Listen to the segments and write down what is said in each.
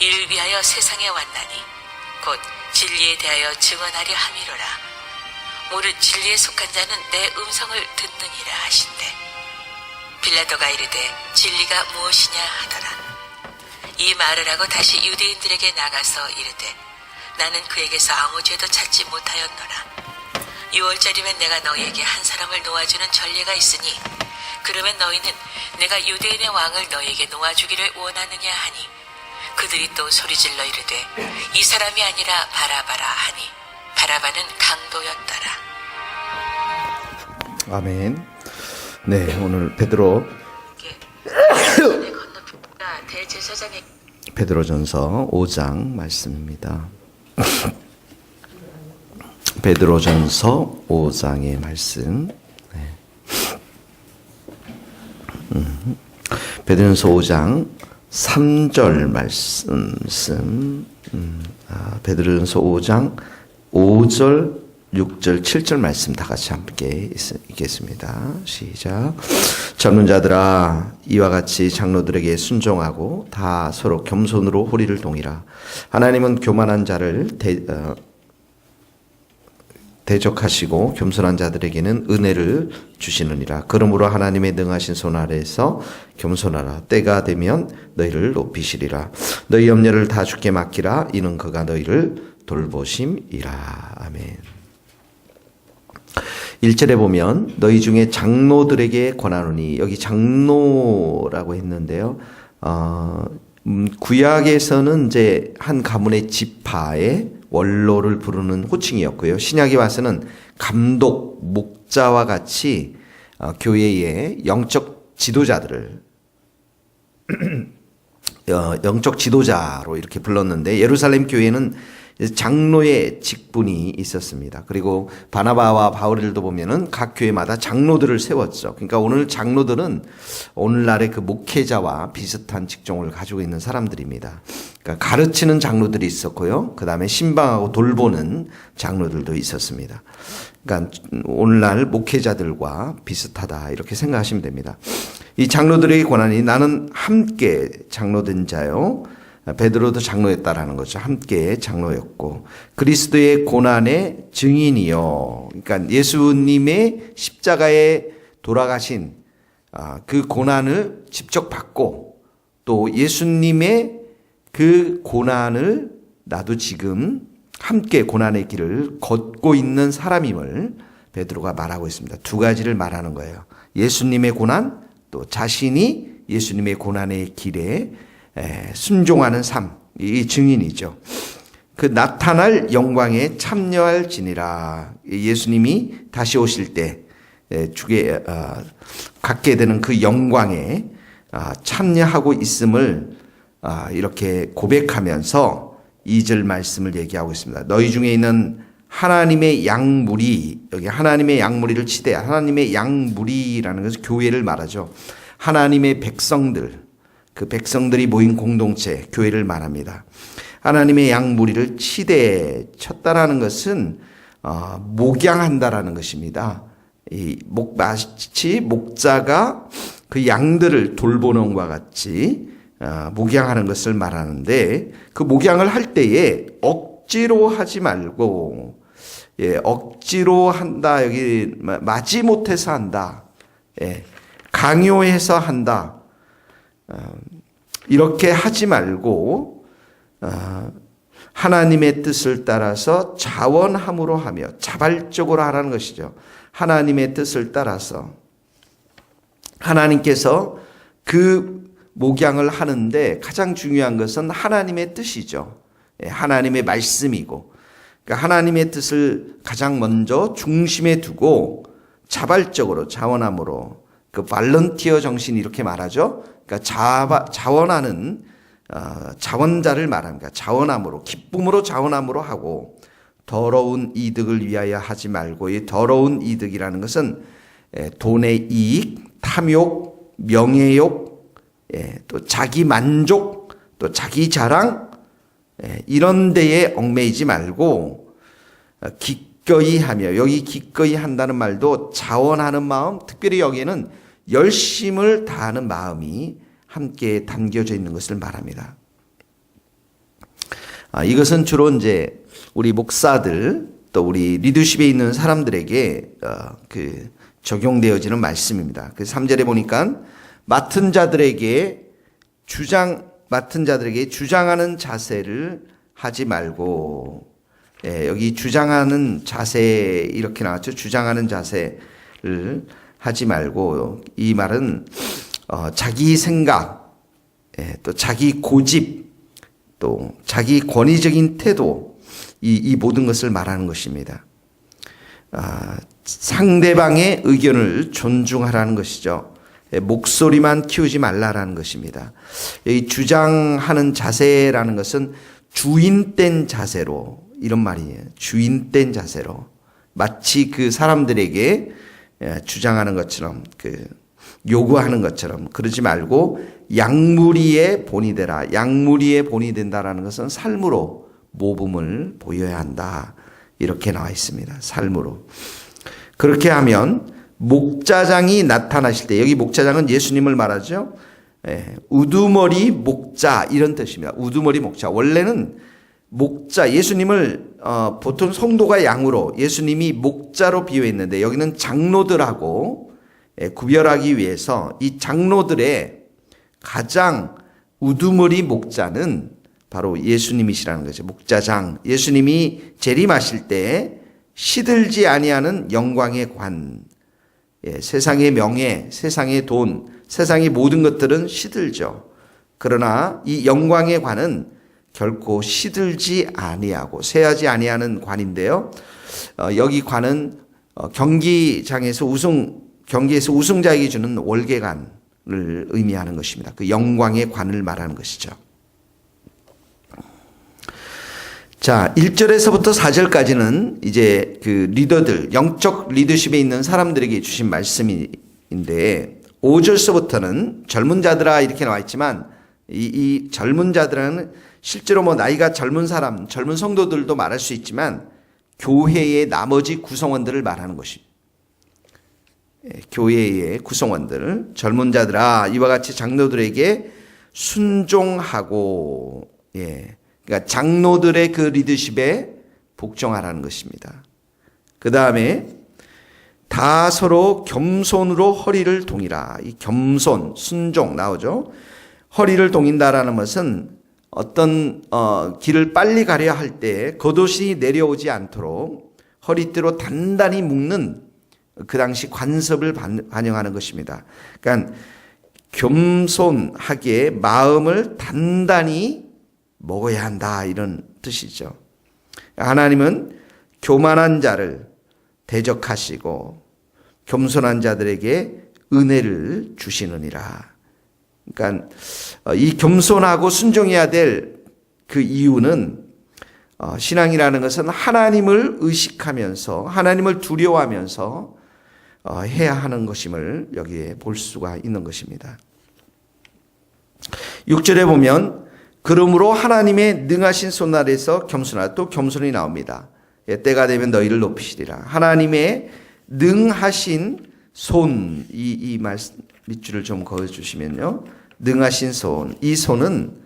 이를 위하여 세상에 왔나니 곧 진리에 대하여 증언하려 함이로라. 무릇 진리에 속한 자는 내 음성을 듣느니라 하신대. 빌라도가 이르되 진리가 무엇이냐 하더라. 이 말을 하고 다시 유대인들에게 나가서 이르되 나는 그에게서 아무 죄도 찾지 못하였노라. 6월절이면 내가 너희에게 한 사람을 놓아주는 전례가 있으니 그러면 너희는 내가 유대인의 왕을 너희에게 놓아주기를 원하느냐 하니 그들이 또 소리질러 이르되 이 사람이 아니라 바라바라 하니 바라바는 강도였더라. 아멘. 네, 오늘 베드로 베드로전서 5장 말씀입니다. 베드로전서 5장의 말씀. 네. 베드로전서 5장 3절 말씀. 베드로전서 5장 5절, 6절, 7절 말씀 다 같이 함께 읽겠습니다. 시작. 젊은 자들아 이와 같이 장로들에게 순종하고 다 서로 겸손으로 호리를 동이라. 하나님은 교만한 자를 대적하시고 겸손한 자들에게는 은혜를 주시느니라. 그러므로 하나님의 능하신 손 아래에서 겸손하라. 때가 되면 너희를 높이시리라. 너희 염려를 다 주께 맡기라. 이는 그가 너희를 돌보심이라. 아멘. 1절에 보면 너희 중에 장로들에게 권하노니, 여기 장로라고 했는데요. 구약에서는 이제 한 가문의 지파의 원로를 부르는 호칭이었고요. 신약에 와서는 감독, 목자와 같이 교회의 영적 지도자들을 영적 지도자로 이렇게 불렀는데, 예루살렘 교회는 장로의 직분이 있었습니다. 그리고 바나바와 바울들도 보면은 각 교회마다 장로들을 세웠죠. 그러니까 오늘 장로들은 오늘날의 그 목회자와 비슷한 직종을 가지고 있는 사람들입니다. 그러니까 가르치는 장로들이 있었고요. 그 다음에 신방하고 돌보는 장로들도 있었습니다. 그러니까 오늘날 목회자들과 비슷하다 이렇게 생각하시면 됩니다. 이 장로들에게 권하니 나는 함께 장로된 자요. 베드로도 장로였다라는 거죠. 함께 장로였고 그리스도의 고난의 증인이요. 그러니까 예수님의 십자가에 돌아가신 그 고난을 직접 받고 또 예수님의 그 고난을 나도 지금 함께 고난의 길을 걷고 있는 사람임을 베드로가 말하고 있습니다. 두 가지를 말하는 거예요. 예수님의 고난, 또 자신이 예수님의 고난의 길에 순종하는 삶, 이 증인이죠. 그 나타날 영광에 참여할지니라. 예수님이 다시 오실 때 주게 갖게 되는 그 영광에 참여하고 있음을 이렇게 고백하면서 2절 말씀을 얘기하고 있습니다. 너희 중에 있는 하나님의 양무리, 여기 하나님의 양무리를 치되 하나님의 양무리라는 것은 교회를 말하죠. 하나님의 백성들, 그 백성들이 모인 공동체, 교회를 말합니다. 하나님의 양무리를 치되, 쳤다라는 것은 목양한다라는 것입니다. 마치 목자가 그 양들을 돌보는 것과 같이 목양하는 것을 말하는데, 그 목양을 할 때에 억지로 하지 말고, 억지로 한다, 여기 마지 못해서 한다, 강요해서 한다, 이렇게 하지 말고 하나님의 뜻을 따라서 자원함으로 하며 자발적으로 하라는 것이죠. 하나님의 뜻을 따라서 하나님께서 그 목양을 하는데 가장 중요한 것은 하나님의 뜻이죠. 하나님의 말씀이고, 그러니까 하나님의 뜻을 가장 먼저 중심에 두고 자발적으로 자원함으로, 그 발런티어 정신 이렇게 말하죠. 그러니까 자원하는 자원자를 말합니다. 자원함으로, 기쁨으로 자원함으로 하고, 더러운 이득을 위하여 하지 말고, 이 더러운 이득이라는 것은 돈의 이익, 탐욕, 명예욕, 또 자기 만족, 또 자기 자랑, 이런 데에 얽매이지 말고 기꺼이 하며, 여기 기꺼이 한다는 말도 자원하는 마음, 특별히 여기에는 열심을 다하는 마음이 함께 담겨져 있는 것을 말합니다. 이것은 주로 이제 우리 목사들 또 우리 리더십에 있는 사람들에게 적용되어지는 말씀입니다. 그 3절에 보니까 맡은 자들에게 주장하는 자세를 하지 말고, 여기 주장하는 자세 이렇게 나왔죠. 주장하는 자세를 하지 말고, 이 말은 자기 생각, 또 자기 고집, 또 자기 권위적인 태도, 이 모든 것을 말하는 것입니다. 상대방의 의견을 존중하라는 것이죠. 목소리만 키우지 말라라는 것입니다. 이 주장하는 자세라는 것은 주인된 자세로, 이런 말이에요. 주인된 자세로. 마치 그 사람들에게 주장하는 것처럼, 요구하는 것처럼 그러지 말고 양무리의 본이 되라. 양무리의 본이 된다라는 것은 삶으로 모범을 보여야 한다. 이렇게 나와 있습니다. 삶으로. 그렇게 하면 목자장이 나타나실 때, 여기 목자장은 예수님을 말하죠. 우두머리 목자 이런 뜻입니다. 우두머리 목자. 원래는 목자, 예수님을 보통 성도가 양으로, 예수님이 목자로 비유했는데 여기는 장로들하고 구별하기 위해서 이 장로들의 가장 우두머리 목자는 바로 예수님이시라는 거죠. 목자장. 예수님이 재림하실 때 시들지 아니하는 영광의 관. 세상의 명예, 세상의 돈, 세상의 모든 것들은 시들죠. 그러나 이 영광의 관은 결코 시들지 아니하고 쇠하지 아니하는 관인데요. 여기 관은 경기에서 우승자에게 주는 월계관을 의미하는 것입니다. 그 영광의 관을 말하는 것이죠. 자, 1절에서부터 4절까지는 이제 그 리더들, 영적 리더십에 있는 사람들에게 주신 말씀인데, 5절서부터는 젊은 자들아 이렇게 나와 있지만, 이 젊은 자들은 실제로 나이가 젊은 사람, 젊은 성도들도 말할 수 있지만, 교회의 나머지 구성원들을 말하는 것입니다. 교회의 구성원들, 젊은 자들아 이와 같이 장로들에게 순종하고, 그러니까 장로들의 그 리더십에 복종하라는 것입니다. 그 다음에 다 서로 겸손으로 허리를 동이라. 이 겸손, 순종 나오죠. 허리를 동인다라는 것은 어떤 길을 빨리 가려 할 때 겉옷이 내려오지 않도록 허리띠로 단단히 묶는 그 당시 관습을 반영하는 것입니다. 그러니까 겸손하게 마음을 단단히 먹어야 한다, 이런 뜻이죠. 하나님은 교만한 자를 대적하시고 겸손한 자들에게 은혜를 주시느니라. 그러니까 이 겸손하고 순종해야 될 그 이유는, 신앙이라는 것은 하나님을 의식하면서 하나님을 두려워하면서 해야 하는 것임을 여기에 볼 수가 있는 것입니다. 6절에 보면 그러므로 하나님의 능하신 손 아래서 겸손하라. 또 겸손이 나옵니다. 때가 되면 너희를 높이시리라. 하나님의 능하신 손, 이 말씀 밑줄을 좀 그어주시면요. 능하신 손, 이 손은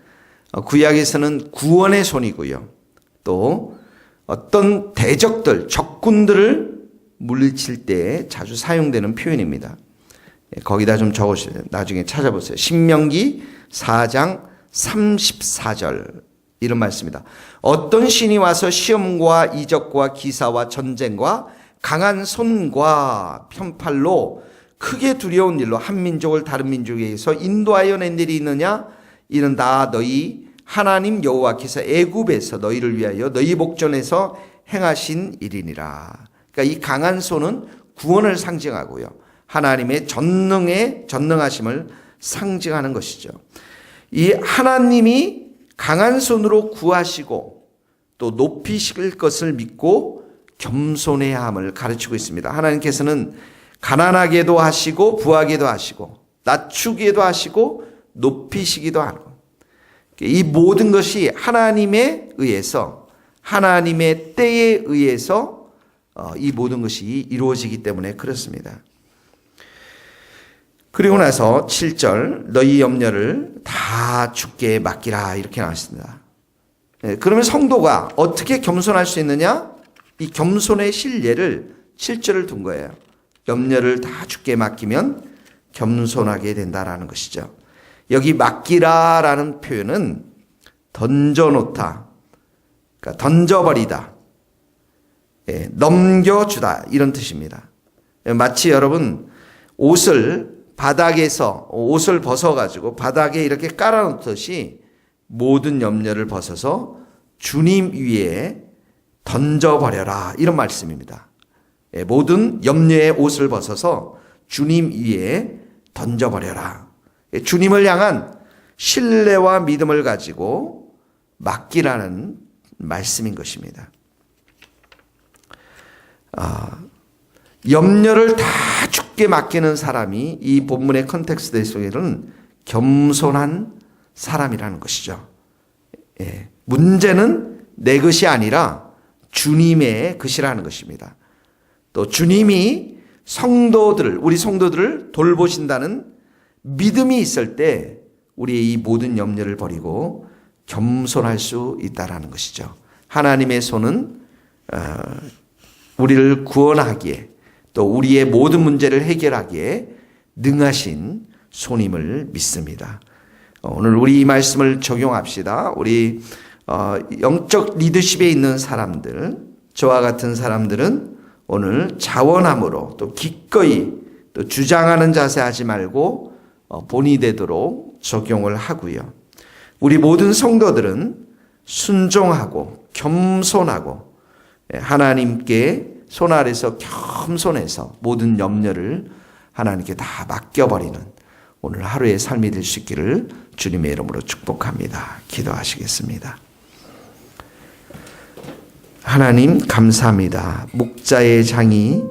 구약에서는 구원의 손이고요. 또 어떤 대적들, 적군들을 물리칠 때 자주 사용되는 표현입니다. 거기다 좀 적으세요. 나중에 찾아보세요. 신명기 4장 34절 이런 말씀입니다. 어떤 신이 와서 시험과 이적과 기사와 전쟁과 강한 손과 편팔로 크게 두려운 일로 한 민족을 다른 민족에 의해서 인도하여 낸 일이 있느냐? 이는 다 너희 하나님 여호와께서 애굽에서 너희를 위하여 너희 목전에서 행하신 일이니라. 그러니까 이 강한 손은 구원을 상징하고요. 하나님의 전능하심을 상징하는 것이죠. 이 하나님이 강한 손으로 구하시고 또 높이실 것을 믿고 겸손해야 함을 가르치고 있습니다. 하나님께서는 가난하게도 하시고 부하게도 하시고 낮추기도 하시고 높이시기도 하고, 이 모든 것이 하나님에 의해서, 하나님의 때에 의해서 이 모든 것이 이루어지기 때문에 그렇습니다. 그리고 나서 7절 너희 염려를 다 주께 맡기라 이렇게 나왔습니다. 그러면 성도가 어떻게 겸손할 수 있느냐? 이 겸손의 실례를 7절을 둔 거예요. 염려를 다 주께 맡기면 겸손하게 된다라는 것이죠. 여기 맡기라라는 표현은 던져놓다, 그러니까 던져버리다, 넘겨주다 이런 뜻입니다. 마치 여러분 옷을 바닥에서 옷을 벗어가지고 바닥에 이렇게 깔아놓듯이 모든 염려를 벗어서 주님 위에 던져버려라 이런 말씀입니다. 모든 염려의 옷을 벗어서 주님 위에 던져버려라. 주님을 향한 신뢰와 믿음을 가지고 맡기라는 말씀인 것입니다. 염려를 다 주께 맡기는 사람이 이 본문의 컨텍스트 속에는 겸손한 사람이라는 것이죠. 문제는 내 것이 아니라 주님의 것이라는 것입니다. 또 주님이 우리 성도들을 돌보신다는 믿음이 있을 때 우리의 이 모든 염려를 버리고 겸손할 수 있다라는 것이죠. 하나님의 손은 우리를 구원하기에 또 우리의 모든 문제를 해결하기에 능하신 손임을 믿습니다. 오늘 우리 이 말씀을 적용합시다. 우리 영적 리더십에 있는 사람들, 저와 같은 사람들은 오늘 자원함으로 또 기꺼이 또 주장하는 자세 하지 말고 본이 되도록 적용을 하고요. 우리 모든 성도들은 순종하고 겸손하고 하나님께 손 아래서 겸손해서 모든 염려를 하나님께 다 맡겨버리는 오늘 하루의 삶이 될 수 있기를 주님의 이름으로 축복합니다. 기도하시겠습니다. 하나님 감사합니다. 목자의 장인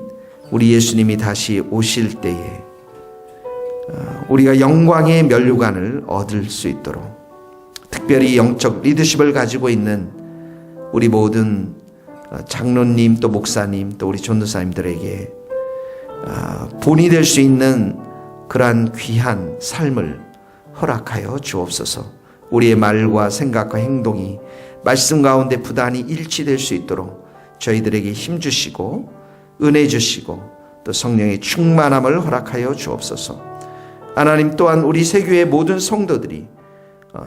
우리 예수님이 다시 오실 때에 우리가 영광의 면류관을 얻을 수 있도록 특별히 영적 리더십을 가지고 있는 우리 모든 장로님 또 목사님 또 우리 전도사님들에게 본이 될 수 있는 그러한 귀한 삶을 허락하여 주옵소서. 우리의 말과 생각과 행동이 말씀 가운데 부단히 일치될 수 있도록 저희들에게 힘 주시고 은혜 주시고 또 성령의 충만함을 허락하여 주옵소서. 하나님 또한 우리 세교의 모든 성도들이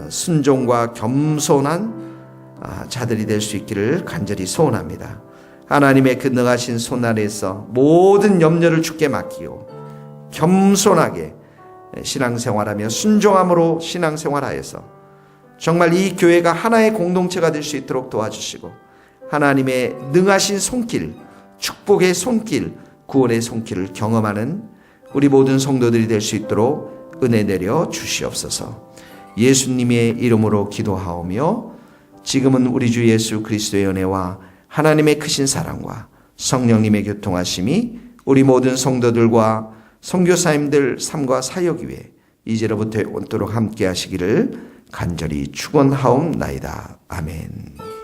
순종과 겸손한 자들이 될 수 있기를 간절히 소원합니다. 하나님의 그 능하신 손 아래에서 모든 염려를 주께 맡기고 겸손하게 신앙생활하며 순종함으로 신앙생활하여서 정말 이 교회가 하나의 공동체가 될 수 있도록 도와주시고 하나님의 능하신 손길, 축복의 손길, 구원의 손길을 경험하는 우리 모든 성도들이 될 수 있도록 은혜 내려 주시옵소서. 예수님의 이름으로 기도하오며 지금은 우리 주 예수 그리스도의 은혜와 하나님의 크신 사랑과 성령님의 교통하심이 우리 모든 성도들과 선교사님들 삶과 사역 위에 이제로부터 온도록 함께 하시기를 간절히 축원하옵나이다. 아멘.